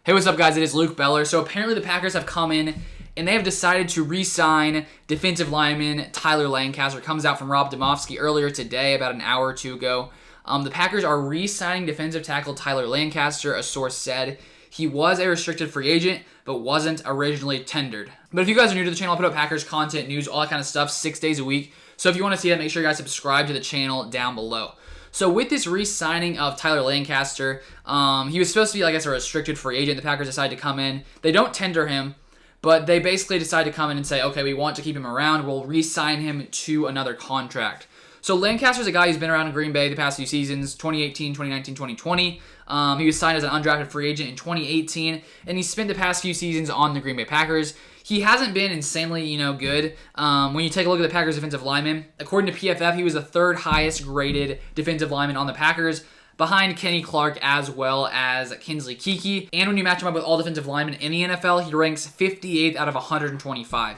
Hey, what's up, guys? It is Luke Beller. So apparently the Packers have come in and they have decided to re-sign defensive lineman Tyler Lancaster. It comes out from Rob Domofsky earlier today, about an hour or two ago. The Packers are re-signing defensive tackle Tyler Lancaster, a source said. He was a restricted free agent, but wasn't originally tendered. But if you guys are new to the channel, I put up Packers content, news, all that kind of stuff 6 days a week. So if you want to see that, make sure you guys subscribe to the channel down below. So with this re-signing of Tyler Lancaster, he was supposed to be, I guess, a restricted free agent. The Packers decided to come in. They don't tender him, but they basically decide to come in and say, okay, we want to keep him around. We'll re-sign him to another contract. So Lancaster's a guy who's been around in Green Bay the past few seasons, 2018, 2019, 2020. He was signed as an undrafted free agent in 2018, and he spent the past few seasons on the Green Bay Packers. He hasn't been insanely, good. When you take a look at the Packers defensive lineman, according to PFF, he was the third highest graded defensive lineman on the Packers, behind Kenny Clark as well as Kingsley Keke. And when you match him up with all defensive linemen in the NFL, he ranks 58th out of 125.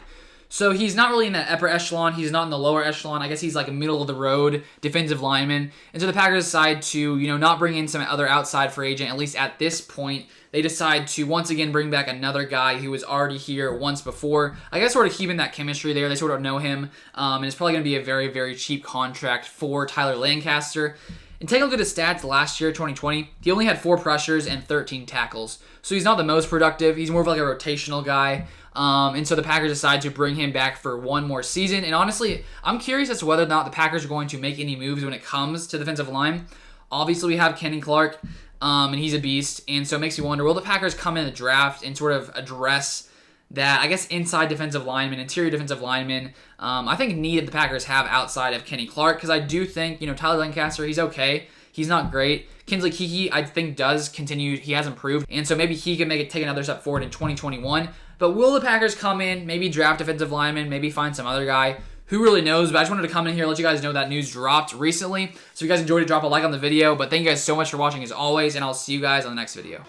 So he's not really in that upper echelon. He's not in the lower echelon. I guess he's like a middle-of-the-road defensive lineman. And so the Packers decide to, not bring in some other outside free agent, at least at this point. They decide to once again bring back another guy who was already here once before. I guess sort of keeping that chemistry there. They sort of know him. And it's probably going to be a very, very cheap contract for Tyler Lancaster. And take a look at his stats last year, 2020. He only had 4 pressures and 13 tackles. So he's not the most productive. He's more of like a rotational guy. And so the Packers decide to bring him back for one more season. And honestly, I'm curious as to whether or not the Packers are going to make any moves when it comes to the defensive line. Obviously, we have Kenny Clark, and he's a beast. And so it makes me wonder, will the Packers come in the draft and sort of address that, I guess, inside defensive lineman, interior defensive lineman, I think need that the Packers have outside of Kenny Clark? Because I do think, Tyler Lancaster, he's okay. He's not great. Kingsley Keke, I think, does continue. He has improved. And so maybe he can take another step forward in 2021. But will the Packers come in, maybe draft defensive lineman, maybe find some other guy? Who really knows? But I just wanted to come in here and let you guys know that news dropped recently. So if you guys enjoyed it, drop a like on the video. But thank you guys so much for watching as always, and I'll see you guys on the next video.